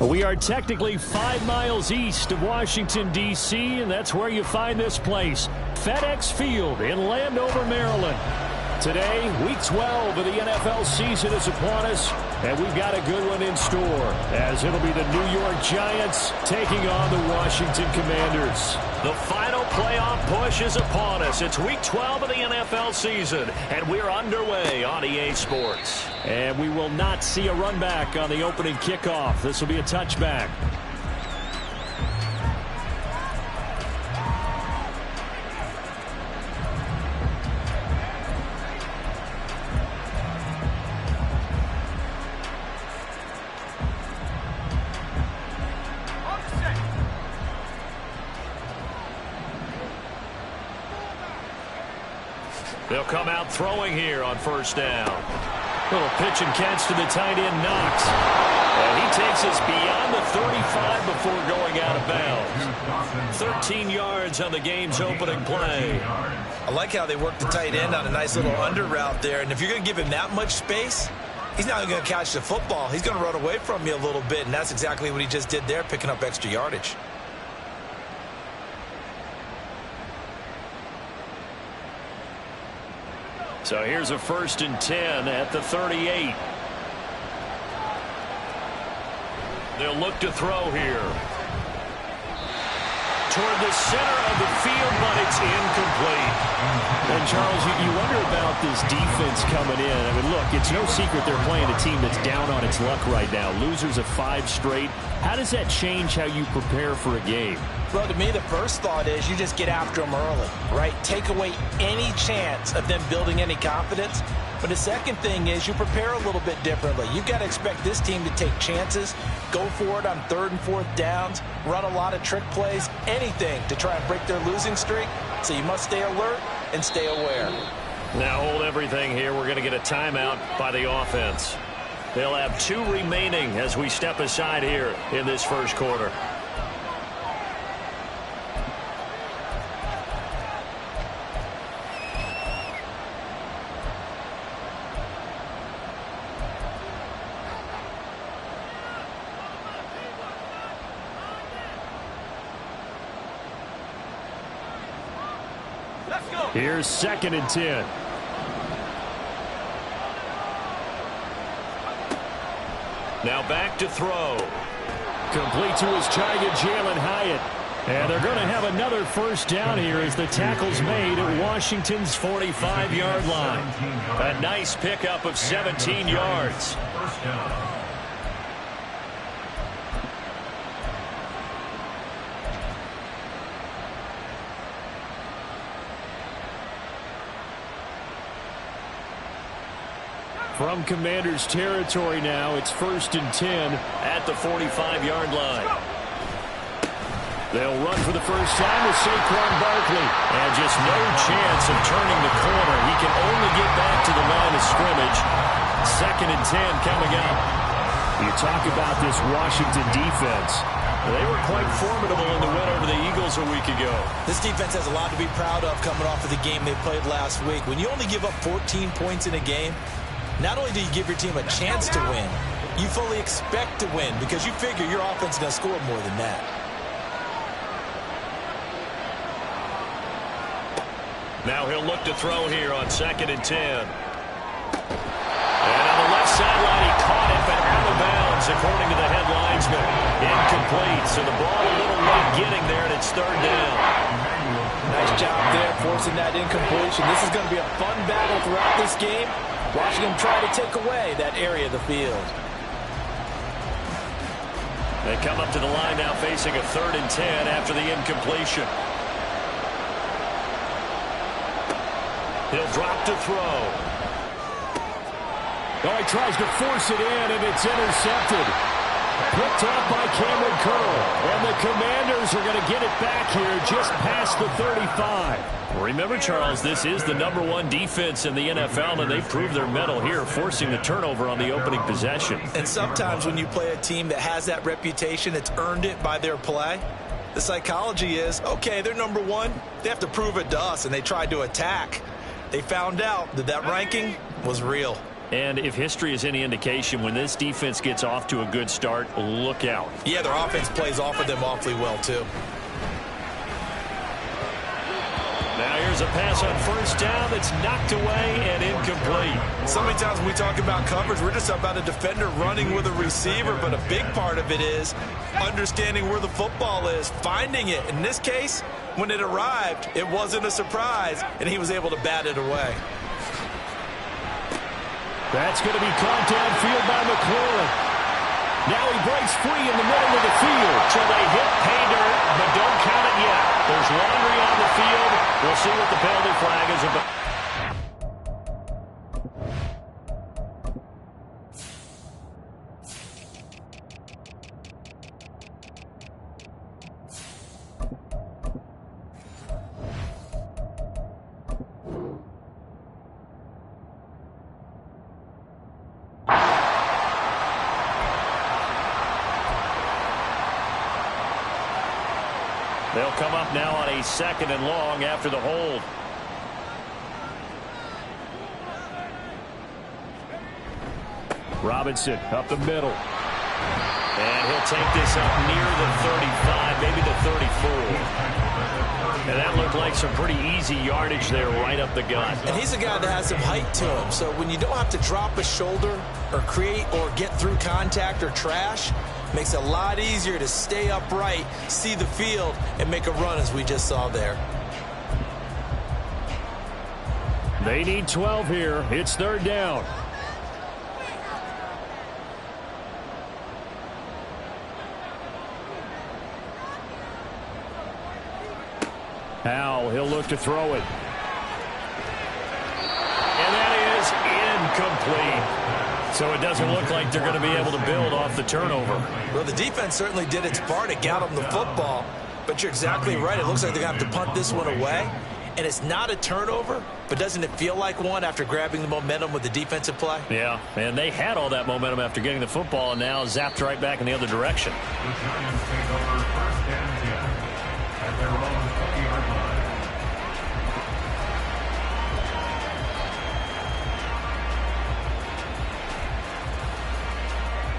We are technically 5 miles east of Washington, D.C., and that's where you find this place, FedEx Field in Landover, Maryland. Today, Week 12 of the NFL season is upon us, and we've got a good one in store, as it'll be the New York Giants taking on the Washington Commanders. The final playoff push is upon us. It's Week 12 of the NFL season, and we're underway on EA Sports. And we will not see a run back on the opening kickoff. This will be a touchback. They'll come out throwing here on first down. Little pitch and catch to the tight end, Knox. And he takes us beyond the 35 before going out of bounds. 13 yards on the game's opening play. I like how they work the tight end on a nice little under route there. And if you're going to give him that much space, he's not going to catch the football. He's going to run away from you a little bit, and that's exactly what he just did there, picking up extra yardage. So here's a 1st and 10 at the 38. They'll look to throw here. Toward the center of the field, but it's incomplete. And Charles, you wonder about this defense coming in. I mean, look, it's no secret they're playing a team that's down on its luck right now. Losers of 5 straight. How does that change how you prepare for a game? Well, to me, the first thought is you just get after them early, right? Take away any chance of them building any confidence. But the second thing is you prepare a little bit differently. You've got to expect this team to take chances, go for it on 3rd and 4th downs, run a lot of trick plays, anything to try and break their losing streak. So you must stay alert and stay aware. Now hold everything here. We're going to get a timeout by the offense. They'll have 2 remaining as we step aside here in this first quarter. Here's 2nd and 10. Now back to throw. Complete to his target, Jalen Hyatt. And they're going to have another 1st down here as the tackle's made at Washington's 45-yard line. A nice pickup of 17 yards. From Commanders territory now, it's 1st and 10 at the 45-yard line. They'll run for the first time with Saquon Barkley. And just no chance of turning the corner. He can only get back to the line of scrimmage. 2nd and 10 coming up. You talk about this Washington defense. They were quite formidable in the win over the Eagles a week ago. This defense has a lot to be proud of coming off of the game they played last week. When you only give up 14 points in a game, not only do you give your team a chance to win, you fully expect to win because you figure your offense is going to score more than that. Now he'll look to throw here on 2nd and 10. And on the left sideline, he caught it, but out of bounds, according to the head linesman. Incomplete, so the ball a little late getting there, and it's 3rd down. Nice job there, forcing that incompletion. This is going to be a fun battle throughout this game. Washington trying to take away that area of the field. They come up to the line now facing a 3rd and 10 after the incompletion. He'll drop to throw. Oh, he tries to force it in, and it's intercepted. Picked off by Cameron Curl. And the Commanders are going to get it back here just past the 35. Remember, Charles, this is the #1 defense in the NFL, and they proved their mettle here, forcing the turnover on the opening possession. And sometimes when you play a team that has that reputation, it's earned it by their play. The psychology is, okay, they're #1. They have to prove it to us, and they tried to attack. They found out that that ranking was real. And if history is any indication, when this defense gets off to a good start, look out. Yeah, their offense plays off of them awfully well, too. Now here's a pass on first down that's knocked away and incomplete. So many times when we talk about coverage, we're just about a defender running with a receiver, but a big part of it is understanding where the football is, finding it. In this case, when it arrived, it wasn't a surprise, and he was able to bat it away. That's going to be caught downfield by McLaurin. Now he breaks free in the middle of the field. So they hit pay dirt, but don't count it yet. There's laundry on the field. We'll see what the penalty flag is about. They'll come up now on a 2nd and long after the hold. Robinson up the middle. And he'll take this up near the 35, maybe the 34. And that looked like some pretty easy yardage there right up the gut. And he's a guy that has some height to him. So when you don't have to drop a shoulder or create or get through contact or trash, makes it a lot easier to stay upright, see the field, and make a run as we just saw there. They need 12 here. It's 3rd down. Now he'll look to throw it. And that is incomplete. So it doesn't look like they're going to be able to build off the turnover. Well, the defense certainly did its part. It got them the football. But you're exactly right. It looks like they're going to have to punt this one away. And it's not a turnover, but doesn't it feel like one after grabbing the momentum with the defensive play? Yeah, and they had all that momentum after getting the football and now zapped right back in the other direction.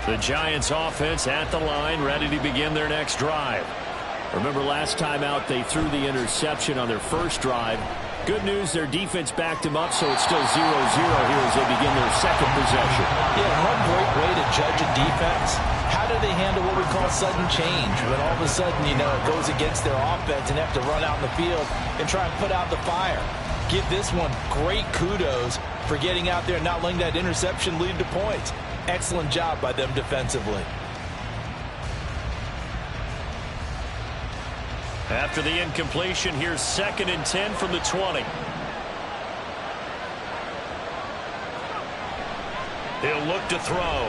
The Giants offense at the line, ready to begin their next drive. Remember last time out they threw the interception on their first drive. Good news, their defense backed them up, so it's still 0-0 here as they begin their second possession. Yeah, one great way to judge a defense, how do they handle what we call sudden change? When all of a sudden, you know, it goes against their offense and they have to run out in the field and try and put out the fire. Give this one great kudos for getting out there and not letting that interception lead to points. Excellent job by them defensively. After the incompletion, here's 2nd and 10 from the 20. He'll look to throw.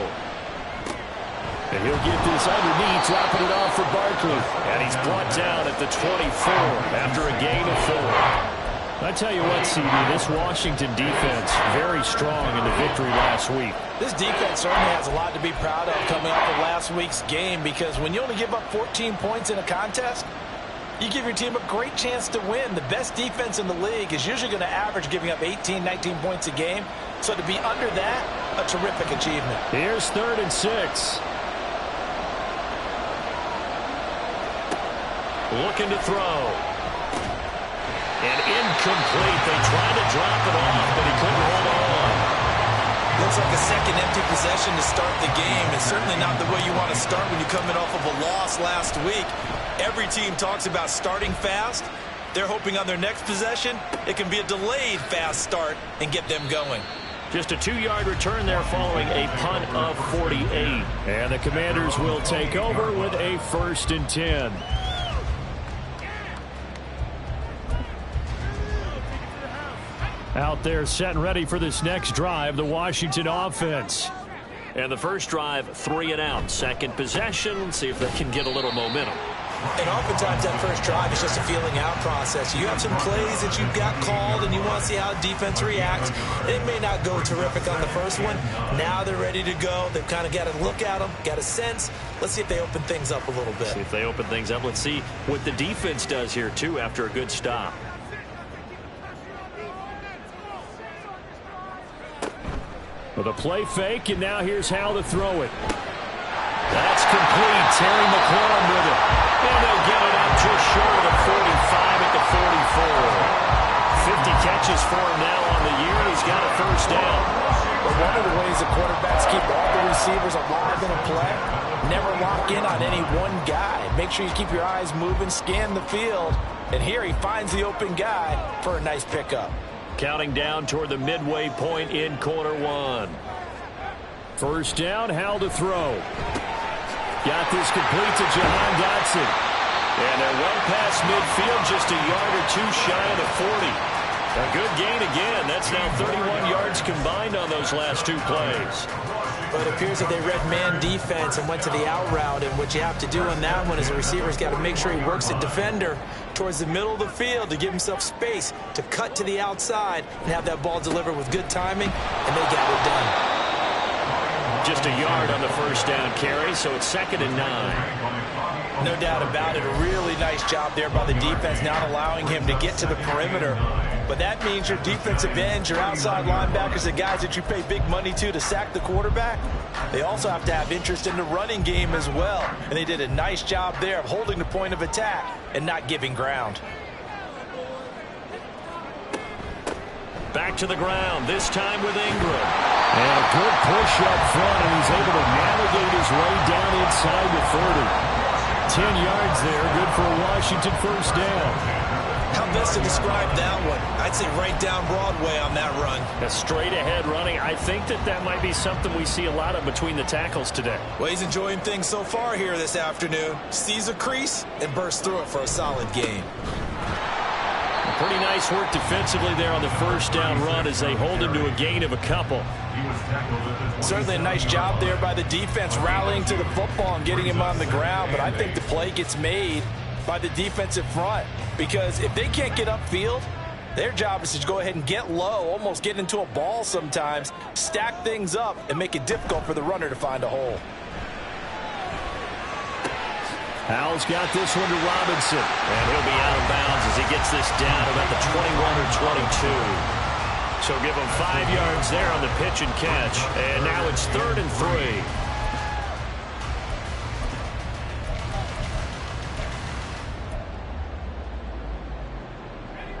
And he'll get this underneath, dropping it off for Barkley. And he's brought down at the 24 after a gain of 4. I tell you what, CD, this Washington defense, very strong in the victory last week. This defense certainly has a lot to be proud of coming off of last week's game, because when you only give up 14 points in a contest, you give your team a great chance to win. The best defense in the league is usually going to average giving up 18, 19 points a game. So to be under that, a terrific achievement. Here's 3rd and 6. Looking to throw. And incomplete. They tried to drop it off, but he couldn't hold on. Looks like a second empty possession to start the game. It's certainly not the way you want to start when you're coming off of a loss last week. Every team talks about starting fast. They're hoping on their next possession, it can be a delayed fast start and get them going. Just a 2-yard return there following a punt of 48. And the Commanders will take over with a 1st and 10. Out there set and ready for this next drive, the Washington offense. And the first drive, 3 and out. Second possession, see if they can get a little momentum. And oftentimes that first drive is just a feeling out process. You have some plays that you've got called and you want to see how defense reacts. It may not go terrific on the first one. Now they're ready to go. They've kind of got to look at them, got a sense. Let's see if they open things up a little bit. See if they open things up. Let's see what the defense does here, too, after a good stop. With a play fake, and now here's how to throw it. That's complete. Terry McLaurin with it. And they'll get it up just short of the 45 at the 44. 50 catches for him now on the year. He's got a first down. But one of the ways the quarterbacks keep all the receivers alive in a play, never lock in on any one guy. Make sure you keep your eyes moving, scan the field. And here he finds the open guy for a nice pickup. Counting down toward the midway point in quarter one. First down, how to throw. Got this complete to Jahan Dotson. And they're well past midfield, just a yard or two shy of the 40. A good gain again. That's now 31 yards combined on those last two plays. But it appears that they read man defense and went to the out route. And what you have to do on that one is the receiver's got to make sure he works the defender towards the middle of the field to give himself space to cut to the outside and have that ball delivered with good timing, and they got it done. Just a yard on the first down carry, so it's 2nd and 9. No doubt about it. A really nice job there by the defense, not allowing him to get to the perimeter. But that means your defensive ends, your outside linebackers, the guys that you pay big money to sack the quarterback, they also have to have interest in the running game as well. And they did a nice job there of holding the point of attack and not giving ground. Back to the ground, this time with Ingram. And a good push up front, and he's able to navigate his way down inside the 30. 10 yards there, good for a Washington first down. How best to describe that one? I'd say right down Broadway on that run. A straight ahead running. I think that might be something we see a lot of between the tackles today. Well, he's enjoying things so far here this afternoon. Sees a crease and bursts through it for a solid gain. Pretty nice work defensively there on the first down run as they hold him to a gain of a couple. Certainly a nice job there by the defense rallying to the football and getting him on the ground. But I think the play gets made by the defensive front, because if they can't get upfield, their job is to go ahead and get low, almost get into a ball sometimes, stack things up, and make it difficult for the runner to find a hole. Howell's got this one to Robinson. And he'll be out of bounds as he gets this down about the 21 or 22. So give him 5 yards there on the pitch and catch. And now it's 3rd and 3.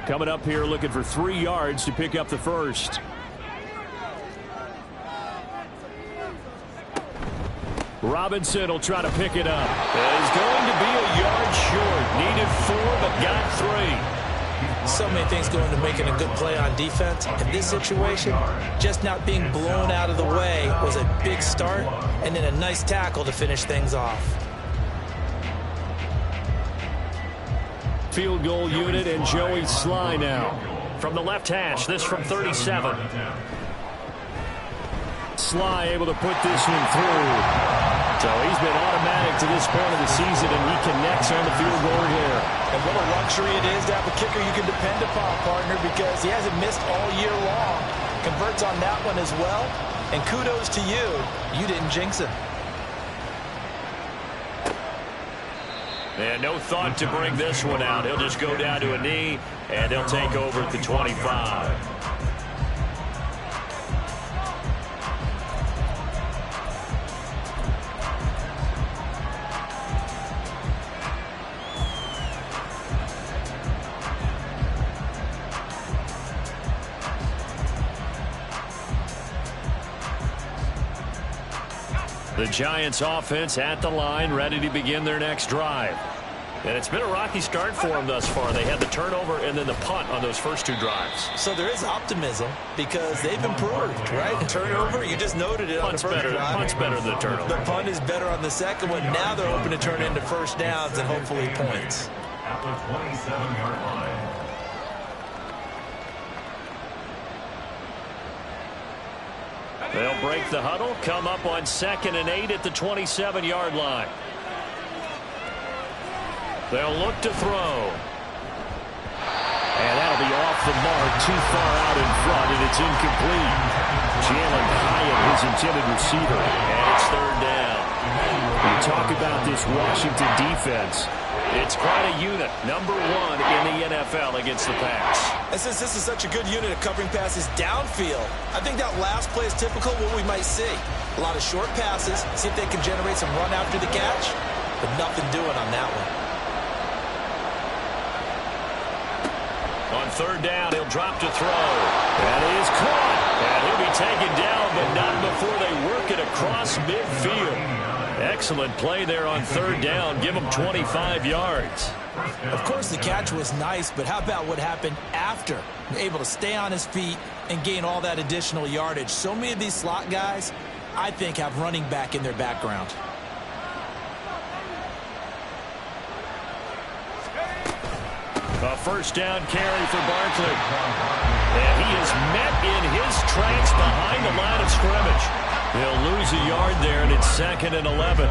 Coming up here looking for 3 yards to pick up the first. Robinson will try to pick it up. He's going to be a yard short. Needed 4, but got 3. So many things go into making a good play on defense. In this situation, just not being blown out of the way was a big start, and then a nice tackle to finish things off. Field goal unit and Joey Sly now. From the left hash, this from 37. Sly able to put this one through. So he's been automatic to this point of the season, and he connects on the field goal here. And what a luxury it is to have a kicker you can depend upon, partner, because he hasn't missed all year long. Converts on that one as well. And kudos to you. You didn't jinx him. And no thought to bring this one out. He'll just go down to a knee, and they'll take over at the 25. The Giants offense at the line, ready to begin their next drive. And it's been a rocky start for them thus far. They had the turnover and then the punt on those first 2 drives. So there is optimism because they've improved, right? Turnover, you just noted it on the first drive. Punt's better than the turnover. The punt is better on the second one. Now they're hoping to turn into first downs and hopefully points. At the 27-yard line. They'll break the huddle, come up on 2nd and 8 at the 27-yard line. They'll look to throw. And that'll be off the mark, too far out in front, and it's incomplete. Jalen Hyatt, his intended receiver, and it's 3rd down. The talk about this Washington defense. It's quite a unit. #1 in the NFL against the pass. And since this is such a good unit of covering passes downfield, I think that last play is typical of what we might see. A lot of short passes, see if they can generate some run after the catch, but nothing doing on that one. On 3rd down, he'll drop to throw. That is caught. And he'll be taken down, but not before they work it across midfield. Excellent play there on 3rd down. Give him 25 yards. Of course, the catch was nice, but how about what happened after? Able to stay on his feet and gain all that additional yardage. So many of these slot guys, I think, have running back in their background. A 1st down carry for Barkley. And he is met in his tracks behind the line of scrimmage. He'll lose a yard there, and it's 2nd and 11.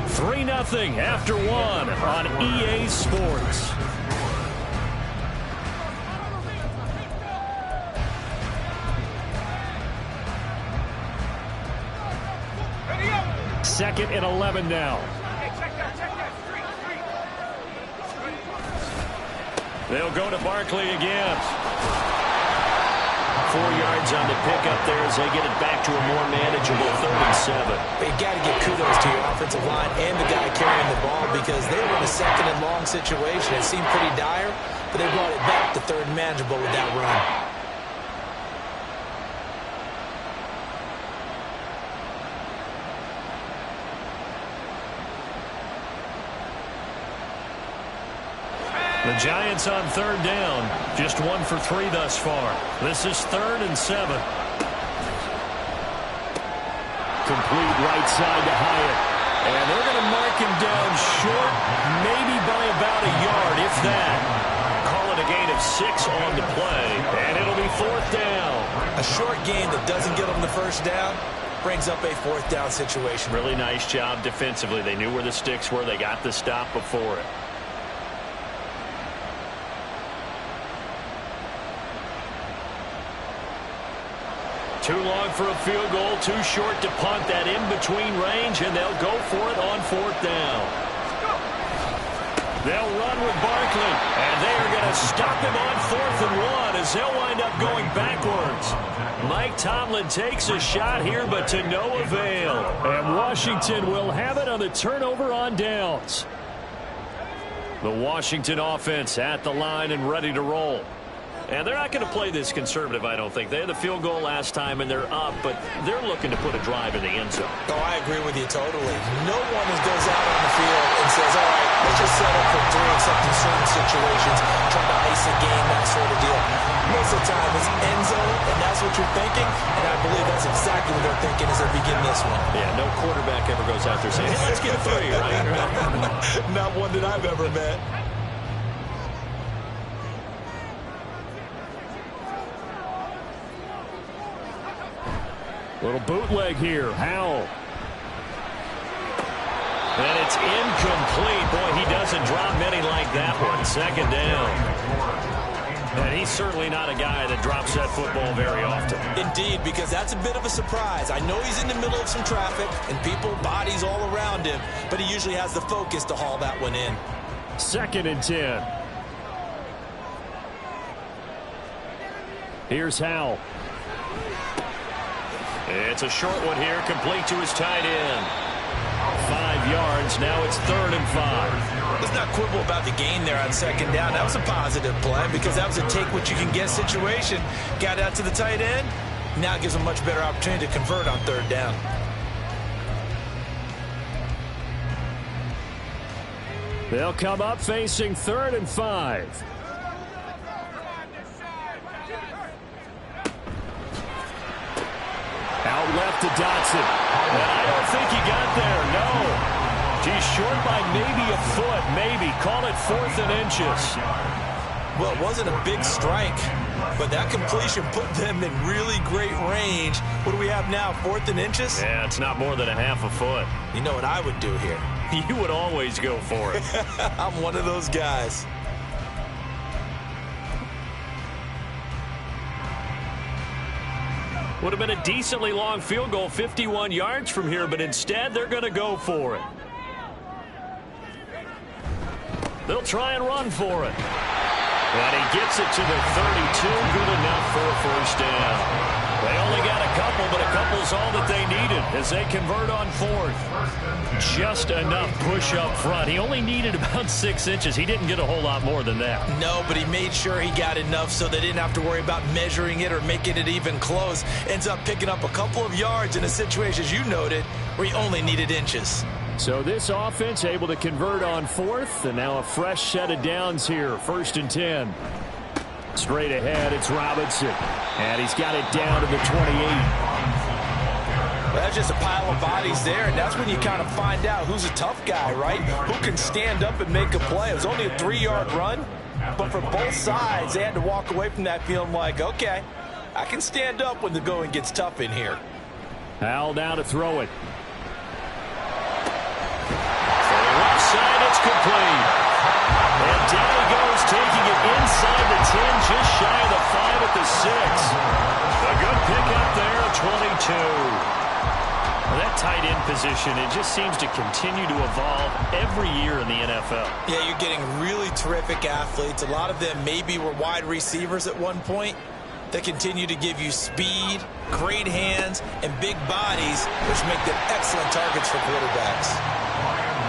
3-0 after 1 on EA Sports. Second and 11 now. They'll go to Barkley again. 4 yards on the pickup there as they get it back to a more manageable 3rd and 7. You got to give kudos to your offensive line and the guy carrying the ball because they were in a 2nd and long situation. It seemed pretty dire, but they brought it back to 3rd and manageable with that run. The Giants on 3rd down. Just 1 for 3 thus far. This is 3rd and 7. Complete right side to Hyatt. And they're going to mark him down short, maybe by about a yard, if that. Call it a gain of 6 on the play, and it'll be 4th down. A short gain that doesn't get them the 1st down brings up a 4th down situation. Really nice job defensively. They knew where the sticks were. They got the stop before it. Too long for a field goal, too short to punt that in-between range, and they'll go for it on 4th down. They'll run with Barkley, and they are going to stop him on 4th and 1 as they'll wind up going backwards. Mike Tomlin takes a shot here, but to no avail. And Washington will have it on the turnover on downs. The Washington offense at the line and ready to roll. And they're not going to play this conservative, I don't think. They had the field goal last time, and they're up, but they're looking to put a drive in the end zone. Oh, I agree with you totally. No one goes out on the field and says, all right, let's just settle for 3, except in certain situations, trying to ice a game, that sort of deal. Most of the time, it's end zone, and that's what you're thinking, and I believe that's exactly what they're thinking as they begin this one. Yeah, no quarterback ever goes out there saying, hey, let's get 3, right? Not one that I've ever met. Little bootleg here. Howell. And it's incomplete. Boy, he doesn't drop many like that one. 2nd down. And he's certainly not a guy that drops that football very often. Indeed, because that's a bit of a surprise. I know he's in the middle of some traffic and people, bodies all around him, but he usually has the focus to haul that one in. 2nd and 10. Here's Howell. It's a short one here, complete to his tight end. 5 yards, now it's 3rd and 5. Let's not quibble about the gain there on 2nd down. That was a positive play because that was a take-what-you-can-get situation. Got out to the tight end. Now it gives him a much better opportunity to convert on 3rd down. They'll come up facing 3rd and 5. Out left to Dotson. And I don't think he got there, no. He's short by maybe a foot, maybe. Call it 4th and inches. Well, it wasn't a big strike, but that completion put them in really great range. What do we have now, 4th and inches? Yeah, it's not more than a half a foot. You know what I would do here? You would always go for it. I'm one of those guys. Would have been a decently long field goal, 51 yards from here, but instead they're going to go for it. They'll try and run for it. And he gets it to the 32. Good enough for a first down. They only got a couple, but a couple's all that they needed as they convert on fourth. Just enough push up front. He only needed about 6 inches. He didn't get a whole lot more than that. No, but he made sure he got enough so they didn't have to worry about measuring it or making it even close. Ends up picking up a couple of yards in a situation, as you noted, where he only needed inches. So this offense able to convert on fourth, and now a fresh set of downs here. 1st and 10. Straight ahead, it's Robinson. And he's got it down to the 28. Well, that's just a pile of bodies there, and that's when you kind of find out who's a tough guy, right? Who can stand up and make a play. It was only a 3-yard run, but for both sides, they had to walk away from that feeling like, okay, I can stand up when the going gets tough in here. Al now to throw it. Left side, it's complete. And down he goes, taking it inside the 10, just shy of the 5 at the 6. A good pickup there, 22. Well, that tight end position, it just seems to continue to evolve every year in the NFL. Yeah, you're getting really terrific athletes. A lot of them maybe were wide receivers at one point that continue to give you speed, great hands, and big bodies, which make them excellent targets for quarterbacks.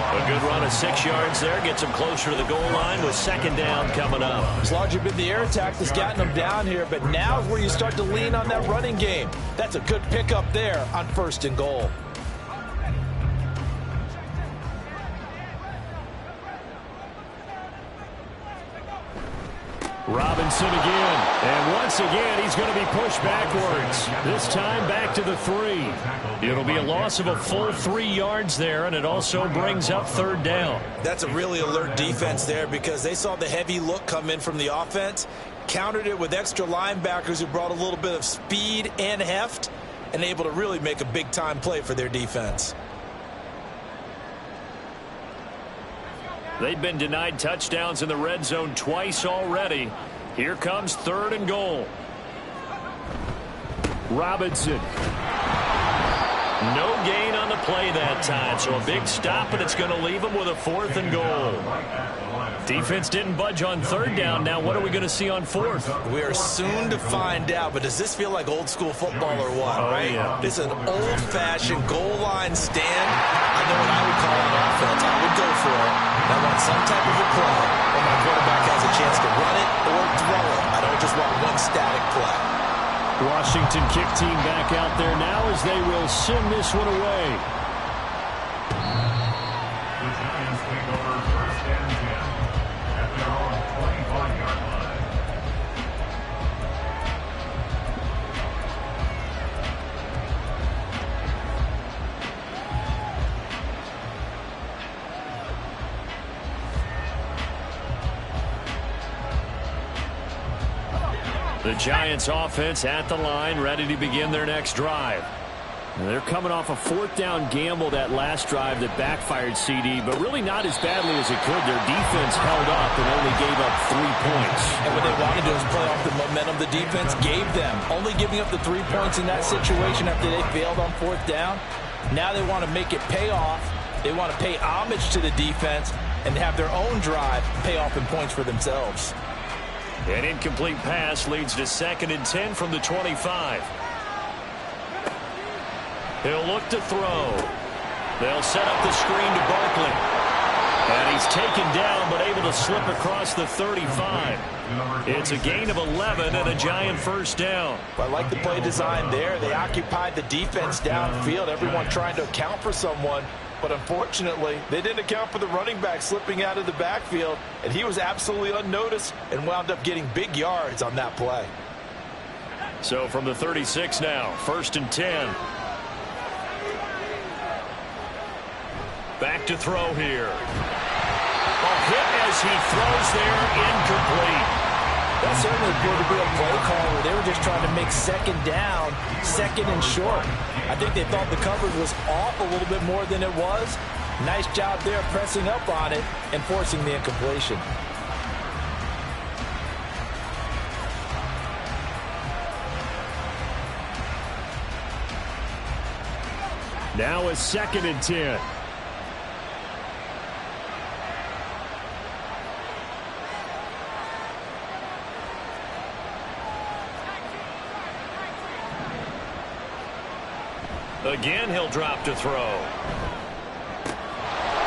A good run of 6 yards there. Gets them closer to the goal line with 2nd down coming up. It's largely been the air attack that's gotten them down here, but now is where you start to lean on that running game. That's a good pickup there on 1st and goal. Robinson again. And once again, he's going to be pushed backwards. This time back to the 3. It'll be a loss of a full 3 yards there, and it also brings up 3rd down. That's a really alert defense there because they saw the heavy look come in from the offense, countered it with extra linebackers who brought a little bit of speed and heft, and able to really make a big-time play for their defense. They've been denied touchdowns in the red zone twice already. Here comes 3rd and goal. Robinson. No gain on the play that time, so a big stop, and it's going to leave them with a 4th and goal. Defense didn't budge on 3rd down. Now what are we going to see on 4th? We are soon to find out, but does this feel like old school football or what, right? Yeah. This is an old-fashioned goal line stand. I know what I would call on offense. I would go for it. I want some type of a play where my quarterback has a chance to run it or throw it. I don't just want one static play. Washington kick team back out there now as they will send this one away. The Giants take over 1st and 10 at their own 25-yard line. The Giants offense at the line, ready to begin their next drive. And they're coming off a 4th down gamble that last drive that backfired CD, but really not as badly as it could. Their defense held up and only gave up 3 points. And what they wanted to do is play off the momentum the defense gave them. Only giving up the 3 points in that situation after they failed on 4th down. Now they want to make it pay off. They want to pay homage to the defense and have their own drive pay off in points for themselves. An incomplete pass leads to 2nd and 10 from the 25. He'll look to throw. They'll set up the screen to Barkley. And he's taken down but able to slip across the 35. It's a gain of 11 and a Giant 1st down. I like the play design there. They occupied the defense downfield, everyone trying to account for someone. But unfortunately, they didn't account for the running back slipping out of the backfield, and he was absolutely unnoticed and wound up getting big yards on that play. So from the 36 now, 1st and 10. Back to throw here. A hit as he throws there, incomplete. That certainly appeared to be a play call where they were just trying to make 2nd down, 2nd and short. I think they thought the coverage was off a little bit more than it was. Nice job there pressing up on it and forcing the incompletion. Now a 2nd and 10. Again, he'll drop to throw.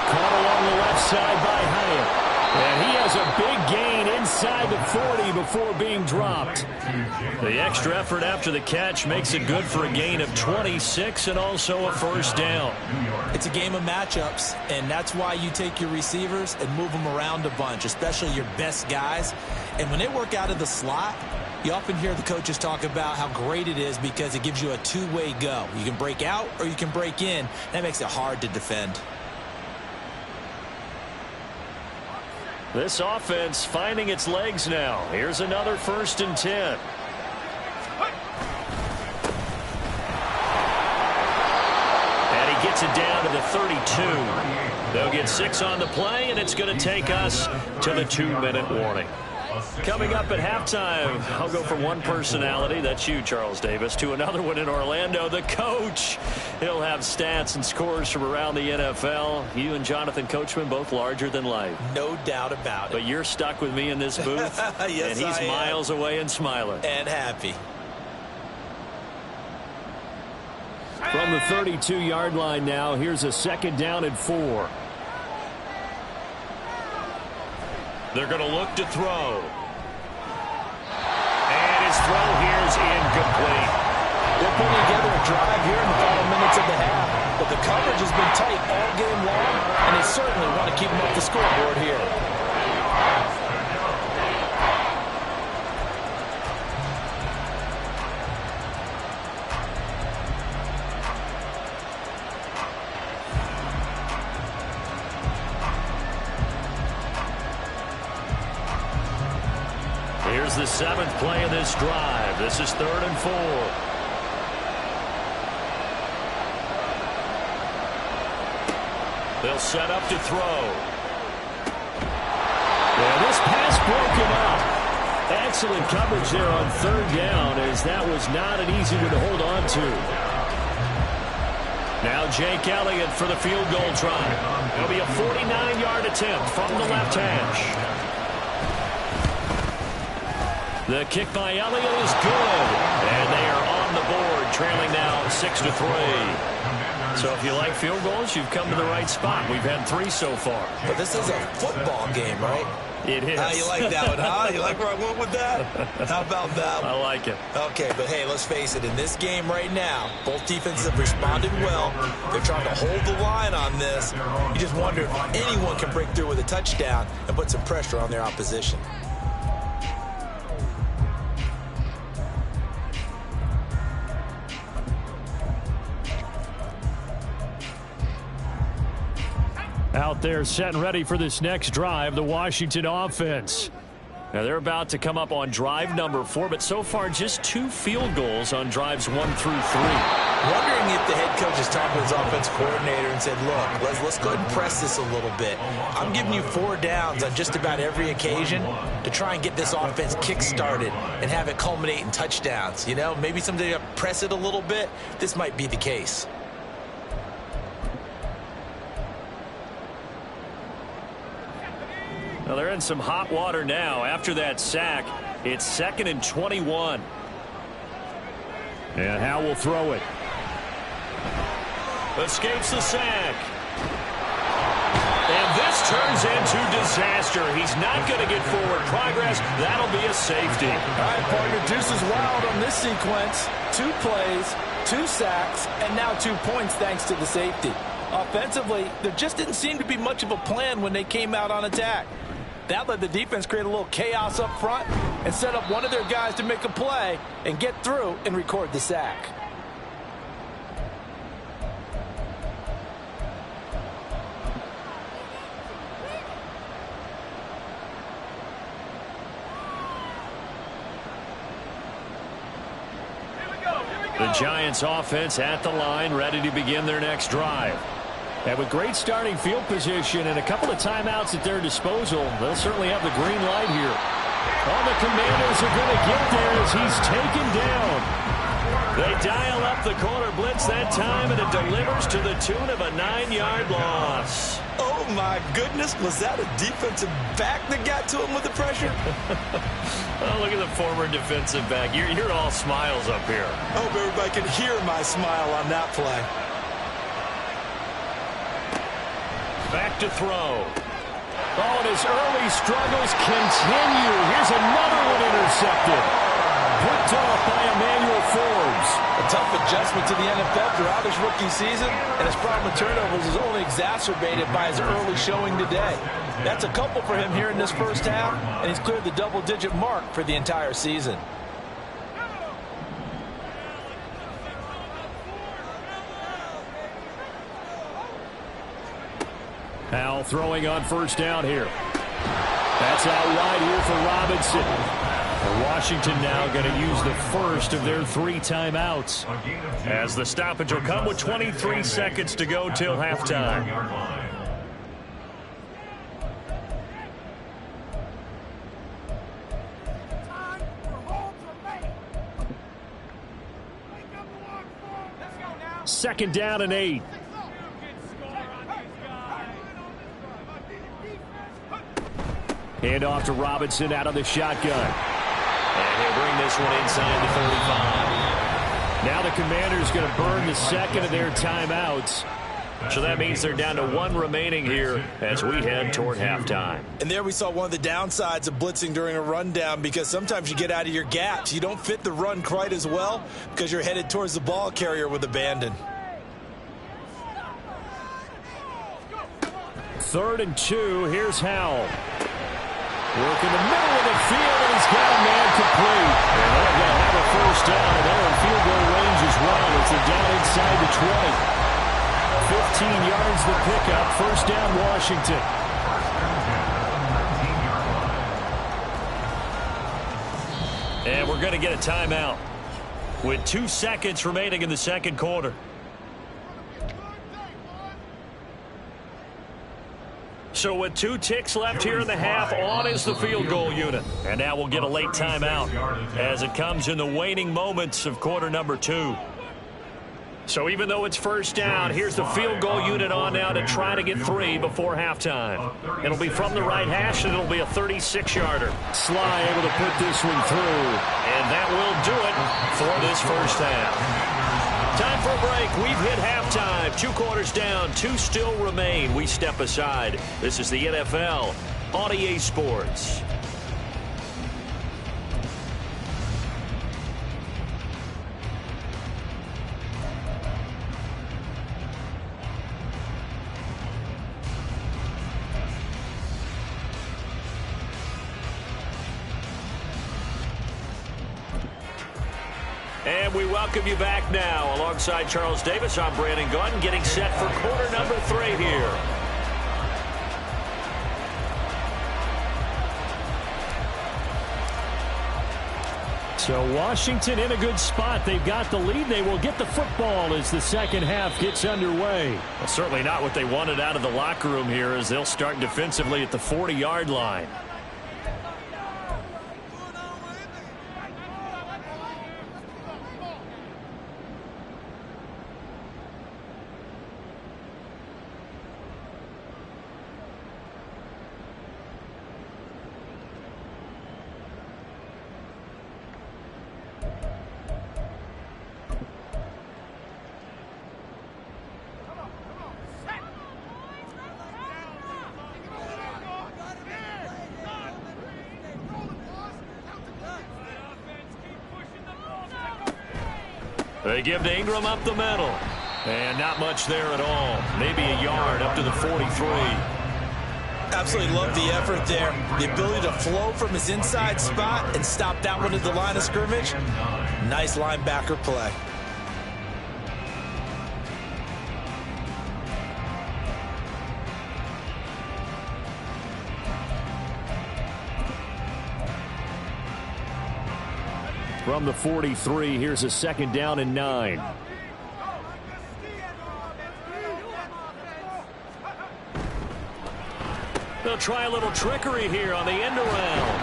Caught along the left side by Hyatt. And he has a big gain inside the 40 before being dropped. The extra effort after the catch makes it good for a gain of 26 and also a first down. It's a game of matchups, and that's why you take your receivers and move them around a bunch, especially your best guys. And when they work out of the slot, you often hear the coaches talk about how great it is because it gives you a two-way go. You can break out or you can break in. That makes it hard to defend. This offense finding its legs now. Here's another 1st and 10. And he gets it down to the 32. They'll get 6 on the play, and it's going to take us to the 2-minute warning. Coming up at halftime, I'll go from one personality, that's you, Charles Davis, to another one in Orlando, the coach. He'll have stats and scores from around the NFL. You and Jonathan Coachman, both larger than life. No doubt about it. But you're stuck with me in this booth, yes, and he's miles away and smiling. And happy. From the 32-yard line now, here's a 2nd down and 4. They're going to look to throw. And his throw here is incomplete. They're putting together a drive here in the final minutes of the half. But the coverage has been tight all game long, and they certainly want to keep them off the scoreboard here. Here's the 7th play of this drive. This is 3rd and 4. They'll set up to throw. And this pass broken up. Excellent coverage there on 3rd down, as that was not an easy one to hold on to. Now Jake Elliott for the field goal try. It'll be a 49-yard attempt from the left hash. The kick by Elliott is good. And they are on the board, trailing now 6-3. So if you like field goals, you've come to the right spot. We've had 3 so far. But this is a football game, right? It is. You like that one, huh? You like where I went with that? How about that one? I like it. Okay, but hey, let's face it. In this game right now, both defenses have responded well. They're trying to hold the line on this. You just wonder if anyone can break through with a touchdown and put some pressure on their opposition. Out there set and ready for this next drive, the Washington offense. Now they're about to come up on drive number 4, but so far just 2 field goals on drives 1 through 3. Wondering if the head coach has talked with his offense coordinator and said, look, let's go ahead and press this a little bit. I'm giving you 4 downs on just about every occasion to try and get this offense kick-started and have it culminate in touchdowns. You know, maybe someday press it a little bit. This might be the case. Well, they're in some hot water now. After that sack, it's 2nd and 21. And Howe will throw it. Escapes the sack. And this turns into disaster. He's not going to get forward progress. That'll be a safety. All right, partner, deuce is wild on this sequence. 2 plays, 2 sacks, and now 2 points thanks to the safety. Offensively, there just didn't seem to be much of a plan when they came out on attack. That let the defense create a little chaos up front and set up one of their guys to make a play and get through and record the sack. The Giants offense at the line, ready to begin their next drive. And with great starting field position and a couple of timeouts at their disposal, they'll certainly have the green light here. Oh, the Commanders are going to get there as he's taken down. They dial up the corner blitz that time, and it delivers to the tune of a 9-yard loss. Oh, my goodness. Was that a defensive back that got to him with the pressure? Oh, look at the former defensive back. You're all smiles up here. I hope everybody can hear my smile on that play. Back to throw. Oh, and his early struggles continue. Here's another one intercepted. Picked off by Emmanuel Forbes. A tough adjustment to the NFL throughout his rookie season, and his problem with turnovers is only exacerbated by his early showing today. That's a couple for him here in this first half, and he's cleared the double-digit mark for the entire season. Powell throwing on first down here. That's out wide here for Robinson. And Washington now going to use the first of their 3 timeouts. As the stoppage will come with 23 seconds to go till halftime. Second down and 8. Hand off to Robinson out of the shotgun. And he'll bring this one inside the 35. Now the Commanders going to burn the second of their timeouts. So that means they're down to 1 remaining here as we head toward halftime. And there we saw one of the downsides of blitzing during a rundown, because sometimes you get out of your gaps. You don't fit the run quite as well because you're headed towards the ball carrier with abandon. 3rd and 2. Here's Howell. Work in the middle of the field, and he's got a man complete. And they're going to have a first down. They're in field goal range as well. It's a down inside the 20. 15 yards the pickup. First down, Washington. And we're going to get a timeout with 2 seconds remaining in the second quarter. So with 2 ticks left here in the half, on is the field goal unit. And now we'll get a late timeout as it comes in the waning moments of quarter number 2. So even though it's first down, here's the field goal unit on now to try to get 3 before halftime. It'll be from the right hash, and it'll be a 36-yarder. Sly able to put this one through. And that will do it for this first half. Time for a break. We've hit halftime. 2 quarters down. 2 still remain. We step aside. This is the NFL on EA Sports. And we welcome you back now. Alongside Charles Davis, I'm Brandon Gunn, getting set for quarter number 3 here. So Washington in a good spot. They've got the lead. They will get the football as the second half gets underway. Well, certainly not what they wanted out of the locker room here, as they'll start defensively at the 40-yard line. They give to Ingram up the middle. And not much there at all. Maybe a yard up to the 43. Absolutely love the effort there. The ability to flow from his inside spot and stop that one at the line of scrimmage. Nice linebacker play. From the 43, here's a second down and 9. They'll try a little trickery here on the end around.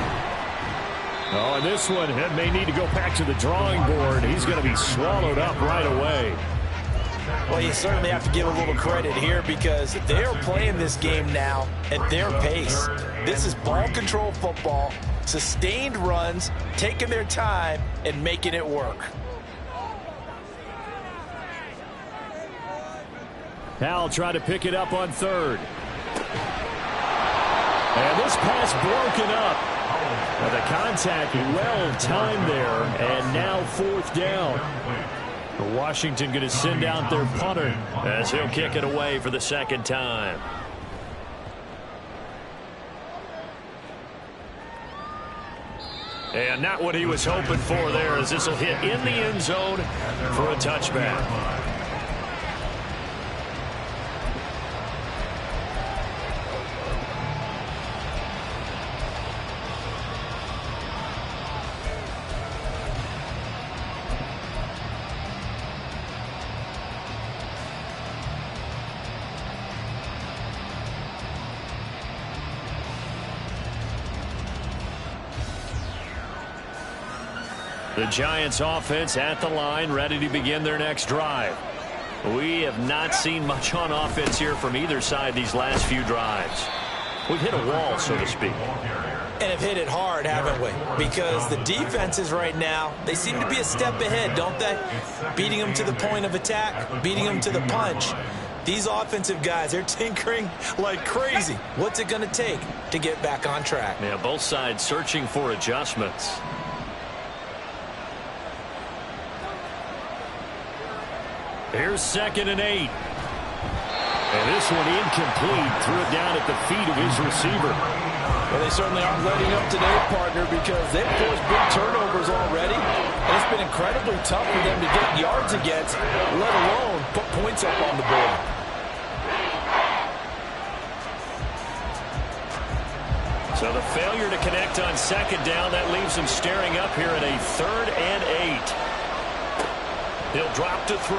Oh, and this one may need to go back to the drawing board. He's going to be swallowed up right away. Well, you certainly have to give a little credit here because they're playing this game now at their pace. This is ball control football, sustained runs, taking their time, and making it work. Howell try to pick it up on third. And this pass broken up. Well, the contact well timed there, and now fourth down. Washington going to send out their punter as he'll kick it away for the second time. And not what he was hoping for there, as this will hit in the end zone for a touchback. The Giants offense at the line, ready to begin their next drive. We have not seen much on offense here from either side these last few drives. We've hit a wall, so to speak. And have hit it hard, haven't we? Because the defenses right now, they seem to be a step ahead, don't they? Beating them to the point of attack, beating them to the punch. These offensive guys, they're tinkering like crazy. What's it going to take to get back on track? Yeah, both sides searching for adjustments. Here's 2nd and 8. And this one incomplete. Threw it down at the feet of his receiver. Well, they certainly aren't letting up today, partner, because they've forced big turnovers already. And it's been incredibly tough for them to get yards against, let alone put points up on the board. So the failure to connect on 2nd down, that leaves them staring up here at a 3rd and 8. He'll drop to throw.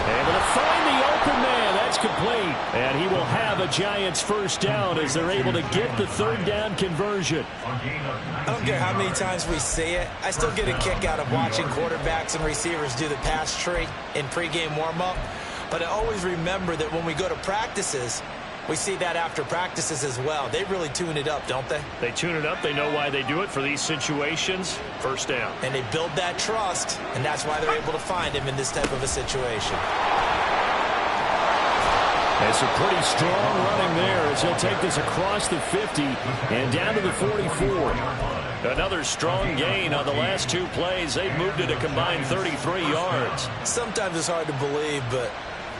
Able to find the open man. That's complete. And he will have a Giants first down as they're able to get the 3rd down conversion. I don't care how many times we say it. I still get a kick out of watching quarterbacks and receivers do the pass tree in pregame warm-up. But I always remember that when we go to practices, we see that after practices as well. They really tune it up, don't they? They tune it up. They know why they do it for these situations. First down. And they build that trust, and that's why they're able to find him in this type of a situation. It's a pretty strong running there as he'll take this across the 50 and down to the 44. Another strong gain on the last 2 plays. They've moved it a combined 33 yards. Sometimes it's hard to believe, but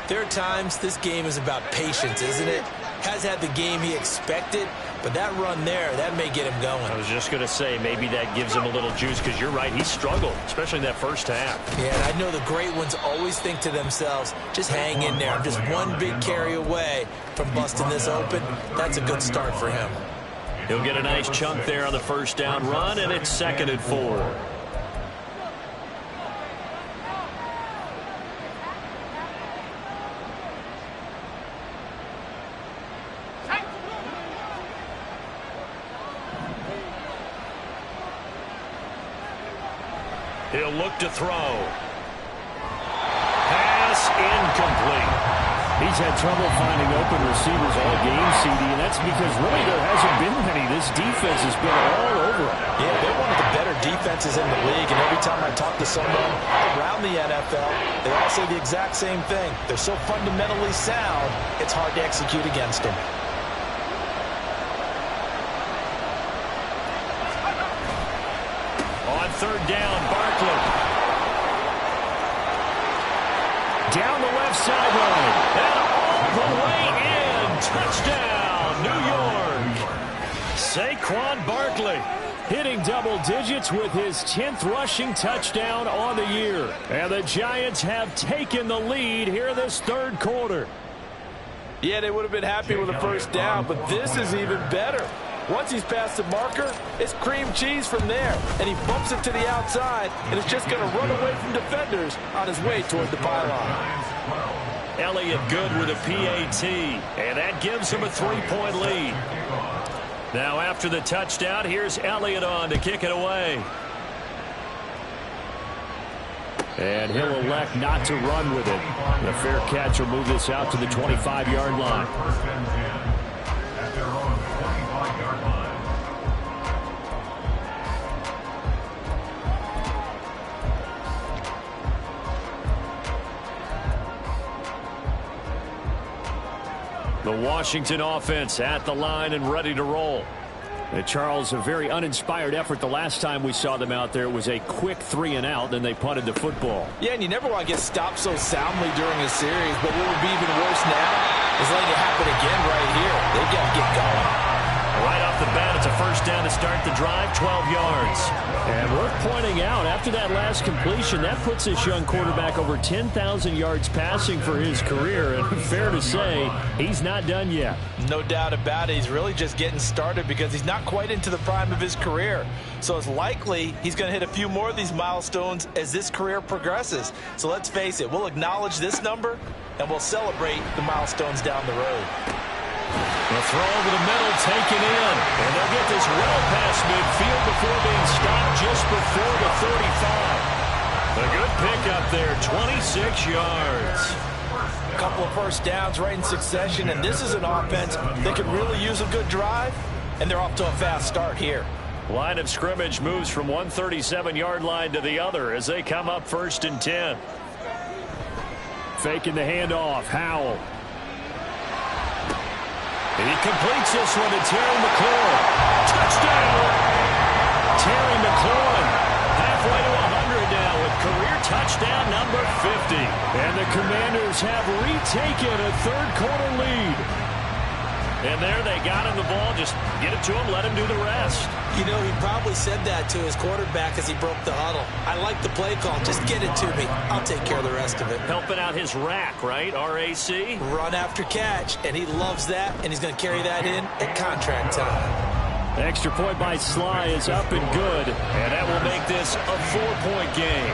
there are times this game is about patience, isn't it? Has had the game he expected, but that run there, that may get him going. I was just going to say, maybe that gives him a little juice, because you're right, he struggled, especially in that first half. Yeah, and I know the great ones always think to themselves, just hang in there. I'm just one big carry away from busting this open. That's a good start for him. He'll get a nice chunk there on the first down run, and it's 2nd and 4. He'll look to throw. Pass incomplete. He's had trouble finding open receivers all game, CD, and that's because really there hasn't been many. This defense has been all over him. Yeah, they're one of the better defenses in the league, and every time I talk to someone around the NFL, they all say the exact same thing. They're so fundamentally sound, it's hard to execute against them. On 3rd down, Barkley. Down the left sideline. And all the way in. Touchdown, New York. Saquon Barkley hitting double digits with his 10th rushing touchdown on the year. And the Giants have taken the lead here this 3rd quarter. Yeah, they would have been happy with a first down, but this is even better. Once he's past the marker, it's cream cheese from there. And he bumps it to the outside, and it's just going to run away from defenders on his way toward the pylon. Elliott good with a PAT, and that gives him a 3-point lead. Now after the touchdown, here's Elliott on to kick it away. And he'll elect not to run with it. The fair catch will move this out to the 25-yard line. First and 10 at their own 25-yard line. The Washington offense at the line and ready to roll. Charles, a very uninspired effort the last time we saw them out there. It was a quick 3-and-out, then they punted the football. Yeah, and you never want to get stopped so soundly during a series, but what would be even worse now is letting it happen again right here. They've got to get going. Right off the bat, it's a first down to start the drive, 12 yards. And worth pointing out, after that last completion, that puts this young quarterback over 10,000 yards passing for his career. And fair to say, he's not done yet. No doubt about it. He's really just getting started because he's not quite into the prime of his career. So it's likely he's going to hit a few more of these milestones as this career progresses. So let's face it, we'll acknowledge this number and we'll celebrate the milestones down the road. The throw over the middle taken in. And they'll get this well past midfield before being stopped just before the 35. A good pickup there, 26 yards. A couple of first downs right in succession, and this is an offense that could really use a good drive, and they're off to a fast start here. Line of scrimmage moves from 137-yard line to the other as they come up first and 10. Faking the handoff, Howell. He completes this one to Terry McLaurin. Touchdown! Terry McLaurin halfway to 100 now with career touchdown number 50. And the Commanders have retaken a third-quarter lead. And there they got him the ball. Just get it to him, let him do the rest. You know, he probably said that to his quarterback as he broke the huddle. I like the play call. Just get it to me. I'll take care of the rest of it. Helping out his rack, right? RAC? Run after catch, and he loves that, and he's going to carry that in at contract time. Extra point by Sly is up and good. And that will make this a 4-point game.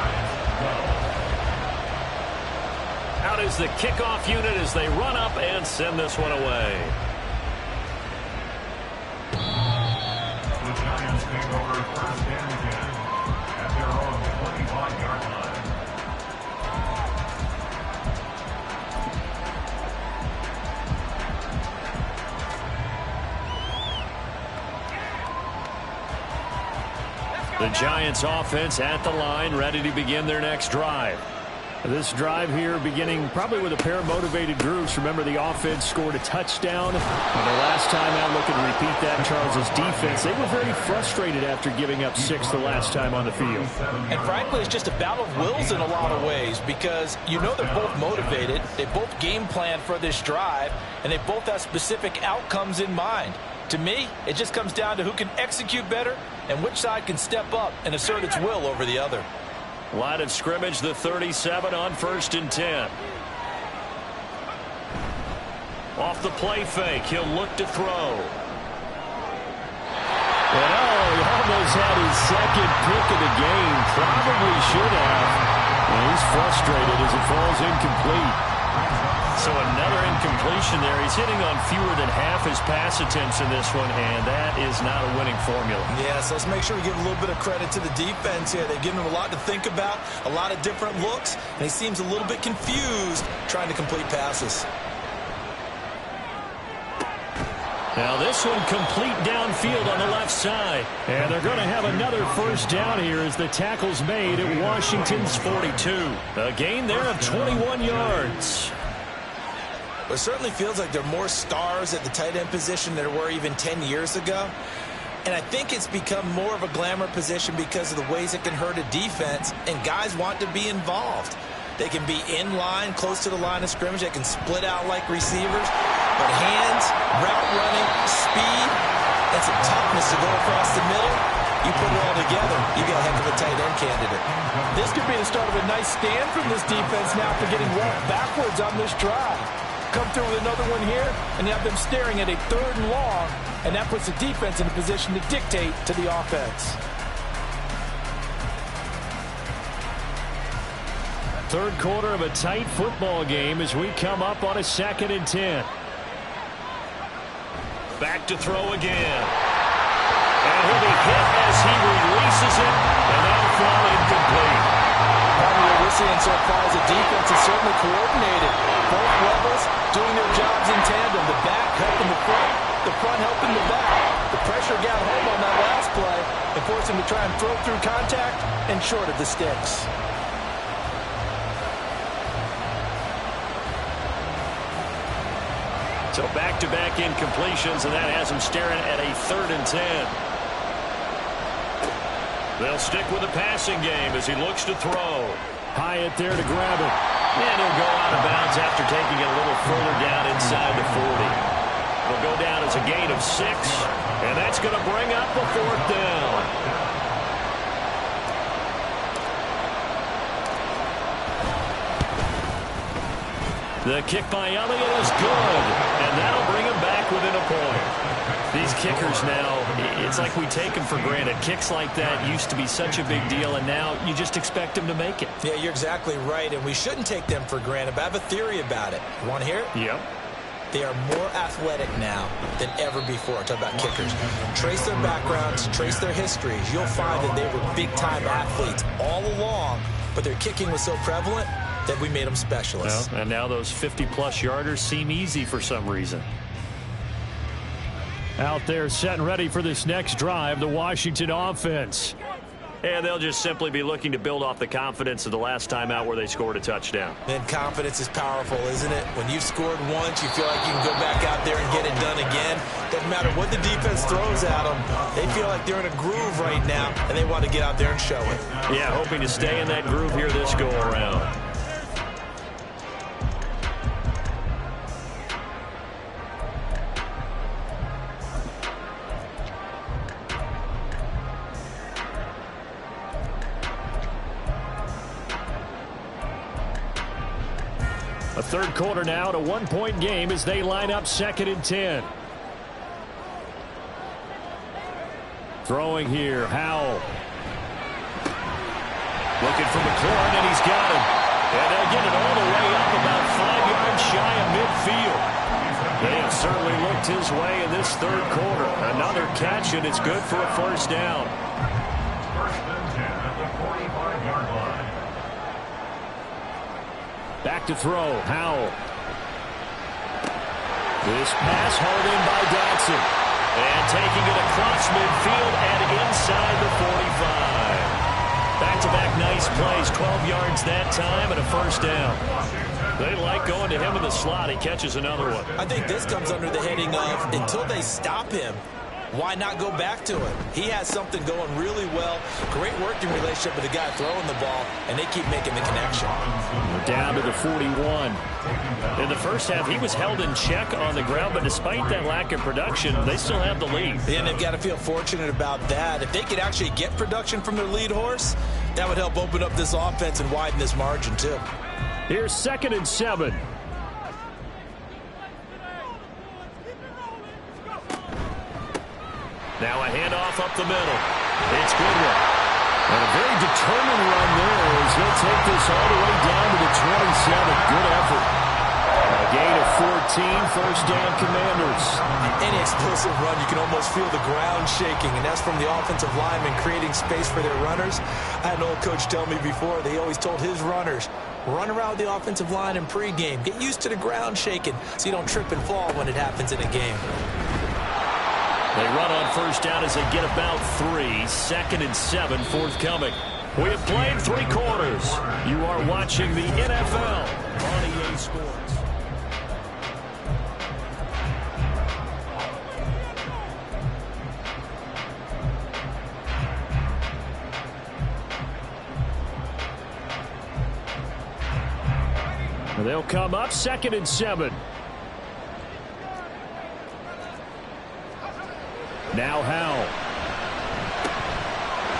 Out is the kickoff unit as they run up and send this one away. The Giants take over first and 10 at their own 25-yard line. The Giants offense at the line, ready to begin their next drive. This drive here beginning probably with a pair of motivated groups. Remember, the offense scored a touchdown. And the last time out, looking to repeat that, Charles's defense, they were very frustrated after giving up 6 the last time on the field. And frankly, it's just a battle of wills in a lot of ways because you know they're both motivated. They both game plan for this drive, and they both have specific outcomes in mind. To me, it just comes down to who can execute better and which side can step up and assert its will over the other. Line of scrimmage, the 37 on first and 10. Off the play fake, he'll look to throw. And he almost had his second pick of the game. Probably should have. And he's frustrated as it falls incomplete. So another incompletion there. He's hitting on fewer than half his pass attempts in this one, and that is not a winning formula. Yes, let's make sure we give a little bit of credit to the defense here. They've given him a lot to think about, a lot of different looks, and he seems a little bit confused trying to complete passes. Now this one complete downfield on the left side. And they're going to have another first down here as the tackle's made at Washington's 42. A gain there of 21 yards. It certainly feels like there are more stars at the tight end position than there were even 10 years ago. And I think it's become more of a glamour position because of the ways it can hurt a defense, and guys want to be involved. They can be in line, close to the line of scrimmage. They can split out like receivers. But hands, route running, speed, and some toughness to go across the middle, you put it all together, you got a heck of a tight end candidate. This could be the start of a nice stand from this defense now for getting walked backwards on this drive. Come through with another one here, and you have them staring at a 3rd and long, and that puts the defense in a position to dictate to the offense. Third quarter of a tight football game as we come up on a 2nd and 10. Back to throw again. And he'll be hit as he releases it, and that'll fall incomplete. Part of what we're seeing so far is the defense is certainly coordinated. Both levels doing their jobs in tandem. The back helping the front helping the back. The pressure got home on that last play and forced him to try and throw through contact and short of the sticks. So back-to-back incompletions, and that has him staring at a 3rd and 10. They'll stick with the passing game as he looks to throw. Hyatt there to grab it. And he'll go out of bounds after taking it a little further down inside the 40. It'll go down as a gain of 6, and that's going to bring up a 4th down. The kick by Elliott is good, and that'll bring him back within a point. These kickers now, it's like we take them for granted. Kicks like that used to be such a big deal, and now you just expect them to make it. Yeah, you're exactly right, and we shouldn't take them for granted, but I have a theory about it. You want to hear it? Yep. They are more athletic now than ever before. Talk about kickers. Trace their backgrounds, trace their histories. You'll find that they were big-time athletes all along, but their kicking was so prevalent that we made them specialists. Well, and now those 50-plus yarders seem easy for some reason. Out there set and ready for this next drive, the Washington offense. And they'll just simply be looking to build off the confidence of the last time out where they scored a touchdown. And confidence is powerful, isn't it? When you've scored once, you feel like you can go back out there and get it done again. Doesn't matter what the defense throws at them. They feel like they're in a groove right now, and they want to get out there and show it. Yeah, hoping to stay in that groove here this go-around. A third quarter now, at a one-point game as they line up 2nd and 10. Throwing here, Howell. Looking for McLaurin, and he's got him. And they'll get it all the way up about 5 yards shy of midfield. They have certainly looked his way in this third quarter. Another catch, and it's good for a 1st down. 1st and 10 at the 45-yard line. Back to throw, Howell. This pass hauled in by Dotson. And taking it across midfield and inside the 45. Back-to-back nice plays, 12 yards that time and a 1st down. They like going to him in the slot. He catches another one. I think this comes under the heading of until they stop him, why not go back to him? He has something going really well. Great working relationship with the guy throwing the ball, and they keep making the connection. We're down to the 41. In the first half, he was held in check on the ground, but despite that lack of production, they still have the lead. And they've got to feel fortunate about that. If they could actually get production from their lead horse, that would help open up this offense and widen this margin, too. Here's 2nd and 7. Now a handoff up the middle. It's Goodwin. And a very determined run there as he'll take this all the way down to the 27. Good effort. A gain of 14, 1st down Commanders. Any explosive run, you can almost feel the ground shaking, and that's from the offensive linemen creating space for their runners. I had an old coach tell me before, they always told his runners, run around the offensive line in pregame. Get used to the ground shaking so you don't trip and fall when it happens in a game. They run on 1st down as they get about 3. 2nd and 7 forthcoming. We have played 3 quarters. You are watching the NFL on EA Sports. They'll come up 2nd and 7. Now Howell.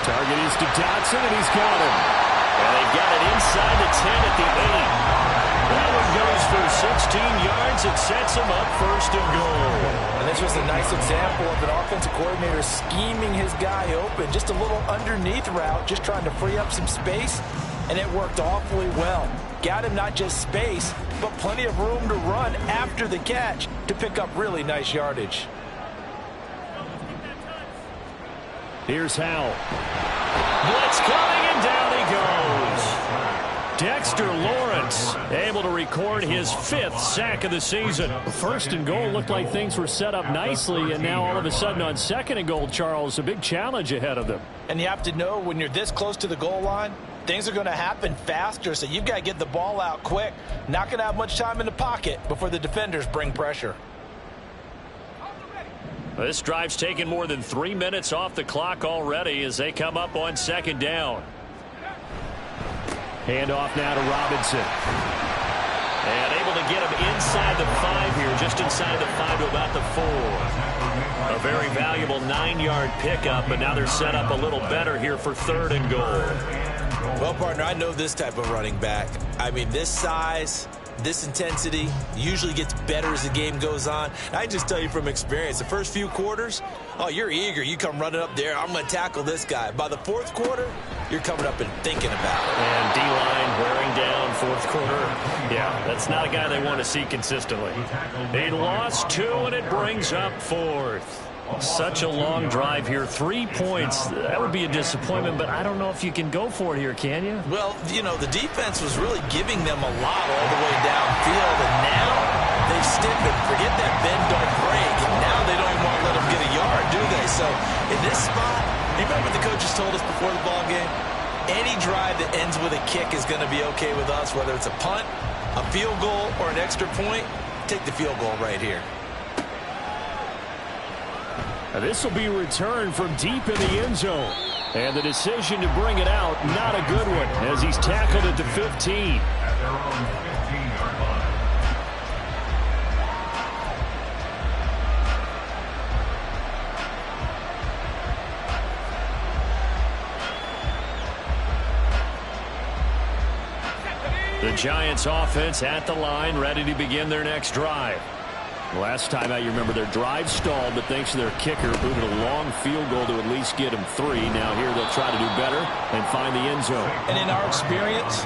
Target is to Dotson, and he's got him. And they've got it inside the 10 at the 8. That one goes for 16 yards. It sets him up 1st and goal. And this was a nice example of an offensive coordinator scheming his guy open. Just a little underneath route, just trying to free up some space, and it worked awfully well. Got him not just space, but plenty of room to run after the catch to pick up really nice yardage. Here's Howell. Blitz coming, and down he goes. Dexter Lawrence able to record his 5th sack of the season. First and goal looked like things were set up nicely, and now all of a sudden on 2nd and goal, Charles, a big challenge ahead of them. And you have to know when you're this close to the goal line, things are going to happen faster, so you've got to get the ball out quick. Not going to have much time in the pocket before the defenders bring pressure. This drive's taken more than 3 minutes off the clock already as they come up on 2nd down. Handoff now to Robinson. And able to get him inside the 5 here, just inside the 5 to about the 4. A very valuable 9-yard pickup, but now they're set up a little better here for 3rd and goal. Well, partner, I know this type of running back. I mean, this size, this intensity usually gets better as the game goes on. I just tell you from experience, the first few quarters, oh, you're eager. You come running up there, I'm going to tackle this guy. By the 4th quarter, you're coming up and thinking about it. And D-line wearing down 4th quarter. Yeah, that's not a guy they want to see consistently. They lost 2, and it brings up 4th. Such a long drive here. 3 points. That would be a disappointment, but I don't know if you can go for it here, can you? Well, you know, the defense was really giving them a lot all the way downfield, and now they've stiffed it. Forget that bend, don't break, and now they don't even want to let them get a yard, do they? So in this spot, you remember what the coaches told us before the ball game? Any drive that ends with a kick is going to be okay with us, whether it's a punt, a field goal, or an extra point. Take the field goal right here. This will be returned from deep in the end zone. And the decision to bring it out, not a good one, as he's tackled at the 15. At their own 15-yard line. The Giants offense at the line, ready to begin their next drive. Last time out, you remember their drive stalled, but thanks to their kicker, booted a long field goal to at least get them 3. Now here they'll try to do better and find the end zone. And in our experience,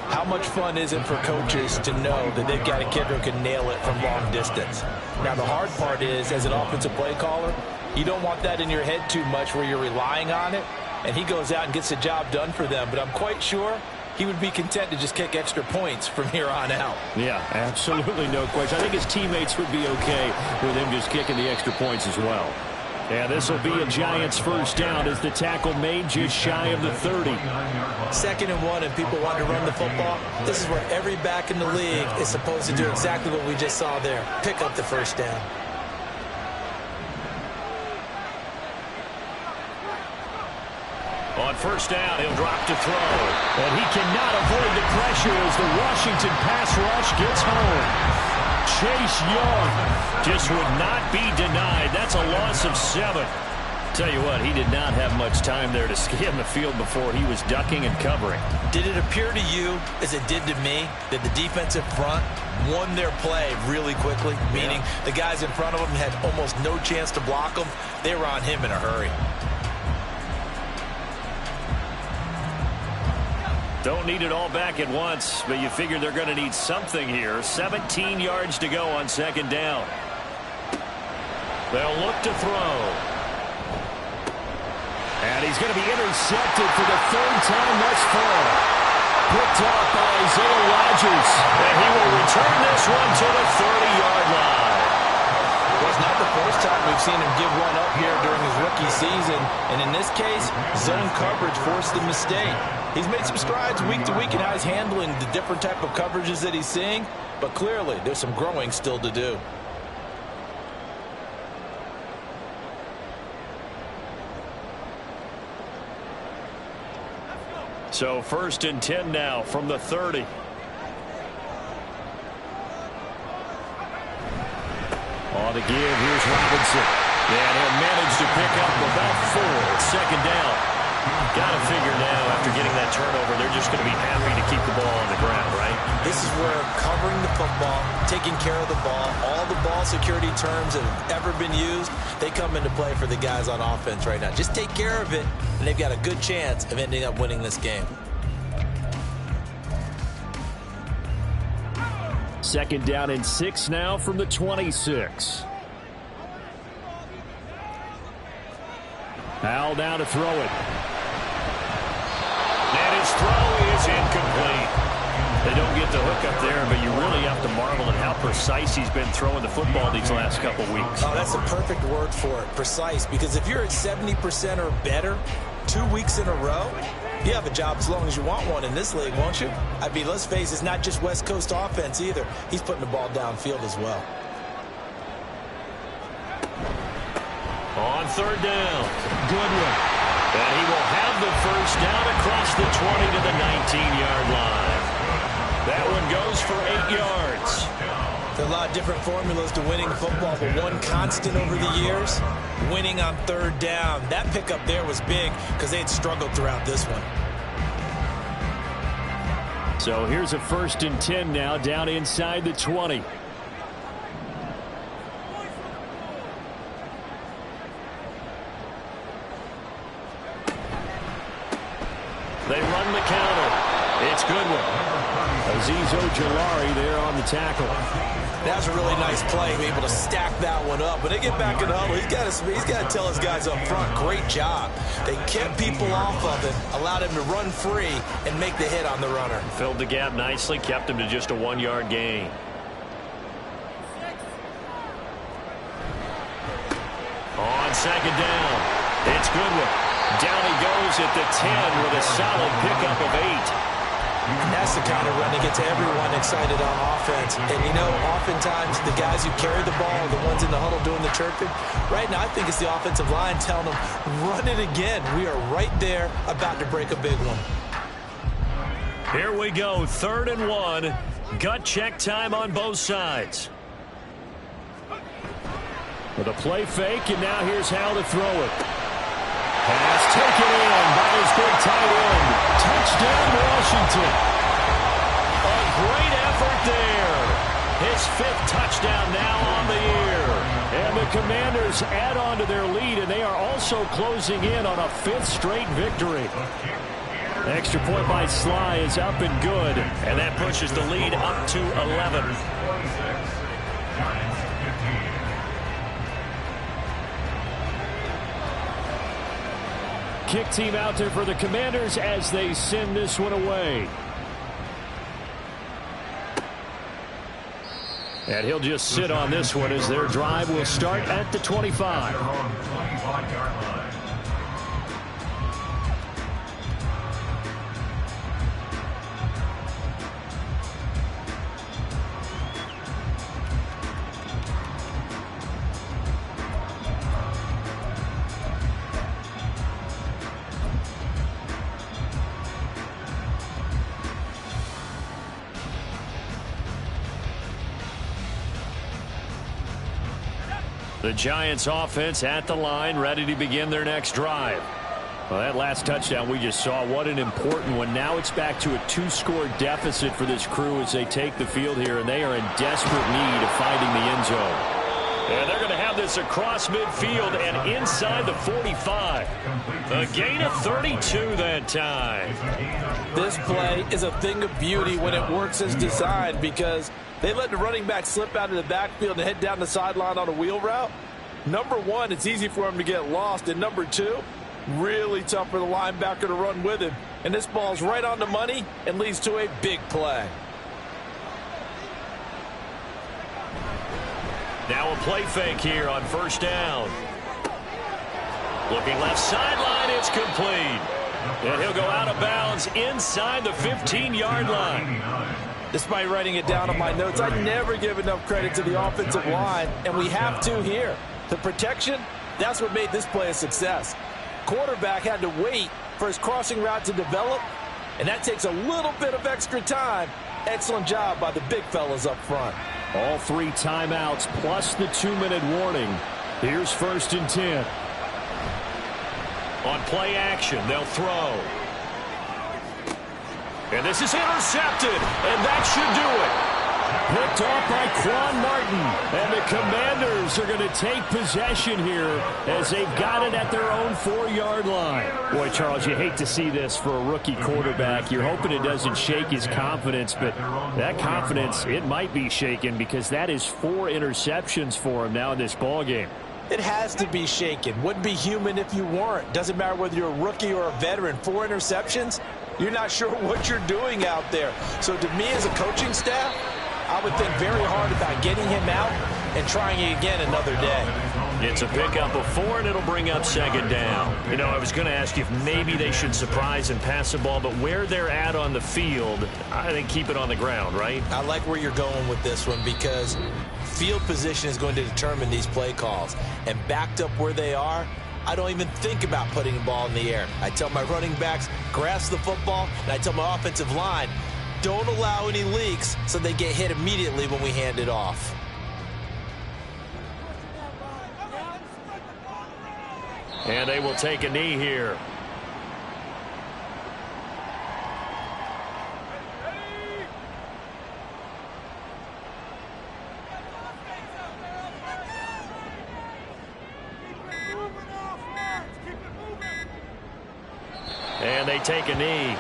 how much fun is it for coaches to know that they've got a kicker who can nail it from long distance? Now the hard part is, as an offensive play caller, you don't want that in your head too much where you're relying on it, and he goes out and gets the job done for them. But I'm quite sure he would be content to just kick extra points from here on out. Yeah, absolutely no question. I think his teammates would be okay with him just kicking the extra points as well. And this will be a Giants first down as the tackle made just shy of the 30. 2nd and 1, and people want to run the football. This is where every back in the league is supposed to do exactly what we just saw there. Pick up the first down. On first down, he'll drop to throw. And he cannot avoid the pressure as the Washington pass rush gets home. Chase Young just would not be denied. That's a loss of 7. Tell you what, he did not have much time there to scan the field before he was ducking and covering. Did it appear to you, as it did to me, that the defensive front won their play really quickly? Meaning the guys in front of them had almost no chance to block them. They were on him in a hurry. Don't need it all back at once, but you figure they're going to need something here. 17 yards to go on 2nd down. They'll look to throw. And he's going to be intercepted for the 3rd time thus far. Picked off by Isaiah Rodgers. And he will return this one to the 30-yard line. Well, it's not the first time we've seen him give one up here during his rookie season. And in this case, zone coverage forced the mistake. He's made some strides week to week in how he's handling the different type of coverages that he's seeing. But clearly, there's some growing still to do. So 1st and 10 now from the 30. On the give, here's Robinson. And he'll manage to pick up about 4 at 2nd down. Got to figure now, after getting that turnover, they're just going to be happy to keep the ball on the ground, right? This is where covering the football, taking care of the ball, all the ball security terms that have ever been used, they come into play for the guys on offense right now. Just take care of it, and they've got a good chance of ending up winning this game. 2nd down and 6 now from the 26. Al now to throw it. And his throw is incomplete. They don't get the hook up there, but you really have to marvel at how precise he's been throwing the football these last couple weeks. Oh, that's a perfect word for it, precise, because if you're at 70% or better 2 weeks in a row, you have a job as long as you want one in this league, won't you? I mean, let's face it, it's not just West Coast offense either. He's putting the ball downfield as well. On third down, Goodwin. And he will have the first down across the 20 to the 19-yard line. That one goes for 8 yards. There are a lot of different formulas to winning football, but one constant over the years, winning on third down. That pickup there was big because they had struggled throughout this one. So here's a 1st and 10 now, down inside the 20. They run the counter. It's Goodwin. Azeez Ojulari there on the tackle. That was a really nice play, be able to stack that one up. When they get back in the huddle, he's got to tell his guys up front, great job. They kept people off of him, allowed him to run free and make the hit on the runner. Filled the gap nicely, kept him to just a 1-yard gain. On second down, it's Goodwin. Down he goes at the 10 with a solid pickup of 8. And that's the kind of run that gets everyone excited on offense. And, you know, oftentimes the guys who carry the ball are the ones in the huddle doing the chirping. Right now, I think it's the offensive line telling them, run it again. We are right there about to break a big one. Here we go, 3rd and 1. Gut check time on both sides. With a play fake, and now here's how to throw it. Pass taken in by his big tight end. Touchdown, Washington. A great effort there. His 5th touchdown now on the year. And the Commanders add on to their lead, and they are also closing in on a 5th straight victory. Extra point by Sly is up and good. And that pushes the lead up to 11. Kick team out there for the Commanders as they send this one away. And he'll just sit on this one as their drive will start at the 25. The Giants offense at the line, ready to begin their next drive. Well, that last touchdown we just saw, what an important one. Now it's back to a 2-score deficit for this crew as they take the field here, and they are in desperate need of finding the end zone. And they're going to have this across midfield and inside the 45. A gain of 32 that time. This play is a thing of beauty when it works as designed because they let the running back slip out of the backfield and head down the sideline on a wheel route. Number one, it's easy for him to get lost. And number two, really tough for the linebacker to run with him. And this ball's right on the money and leads to a big play. Now a play fake here on 1st down. Looking left sideline, it's complete. And he'll go out of bounds inside the 15-yard line. Despite writing it down on my notes, I never give enough credit to the offensive line, and we have to here. The protection, that's what made this play a success. Quarterback had to wait for his crossing route to develop, and that takes a little bit of extra time. Excellent job by the big fellas up front. All 3 timeouts plus the 2-minute warning. Here's 1st and 10. On play action, they'll throw. And this is intercepted, and that should do it. Picked off by Quan Martin. And the Commanders are going to take possession here as they've got it at their own 4-yard line. Boy, Charles, you hate to see this for a rookie quarterback. You're hoping it doesn't shake his confidence, but that confidence, it might be shaken because that is 4 interceptions for him now in this ballgame. It has to be shaken. Wouldn't be human if you weren't. Doesn't matter whether you're a rookie or a veteran. 4 interceptions, you're not sure what you're doing out there. So to me as a coaching staff, I would think very hard about getting him out and trying it again another day. It's a pickup of 4, and it'll bring up 2nd down. You know, I was going to ask you if maybe they should surprise and pass the ball, but where they're at on the field, I think keep it on the ground, right? I like where you're going with this one because field position is going to determine these play calls. And backed up where they are, I don't even think about putting the ball in the air. I tell my running backs, grasp the football, and I tell my offensive line, don't allow any leaks so they get hit immediately when we hand it off. And they will take a knee here. And they take a knee.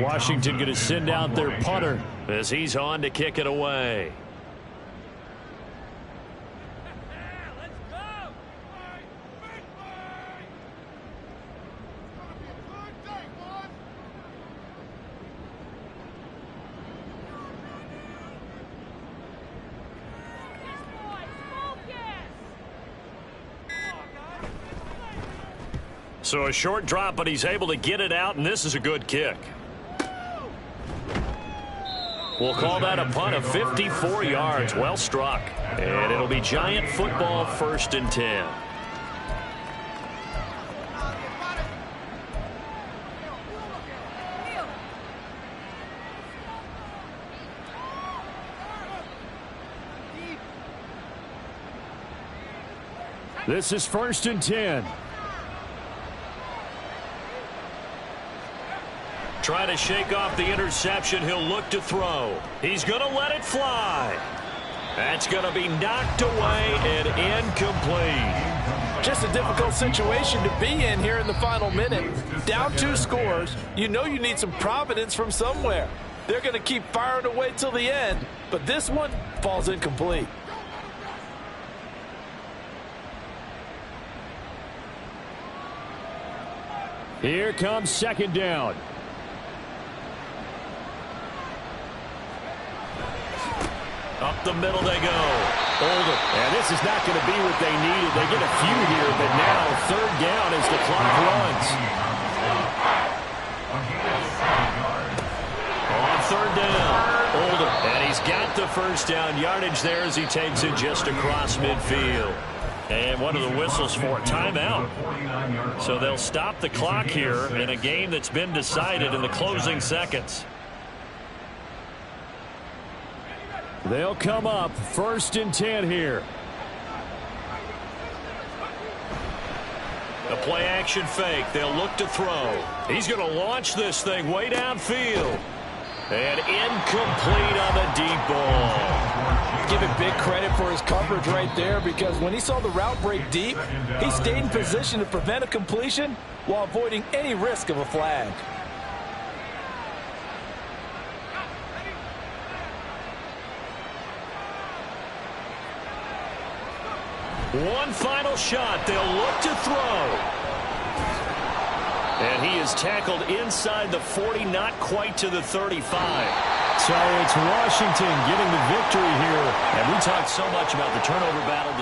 Washington going to send out their punter as he's on to kick it away. So a short drop, but he's able to get it out, and this is a good kick. We'll call that a punt of 54 yards. Well struck. And it'll be Giant football, 1st and 10. This is 1st and 10. Try to shake off the interception. He'll look to throw. He's going to let it fly. That's going to be knocked away and incomplete. Just a difficult situation to be in here in the final minute. Down 2 scores. You know you need some providence from somewhere. They're going to keep firing away till the end, but this one falls incomplete. Here comes 2nd down. Up the middle they go. Older. And this is not going to be what they needed. They get a few here, but now 3rd down as the clock runs. On 3rd down, Older. And he's got the 1st down yardage there as he takes it just across midfield. And one of the whistles for a timeout. So they'll stop the clock here in a game that's been decided in the closing seconds. They'll come up 1st and 10 here. The play action fake. They'll look to throw. He's going to launch this thing way downfield. And incomplete on the deep ball. Give it big credit for his coverage right there because when he saw the route break deep, he stayed in position to prevent a completion while avoiding any risk of a flag. One final shot. They'll look to throw. And he is tackled inside the 40, not quite to the 35. So it's Washington getting the victory here. And we talked so much about the turnover battle.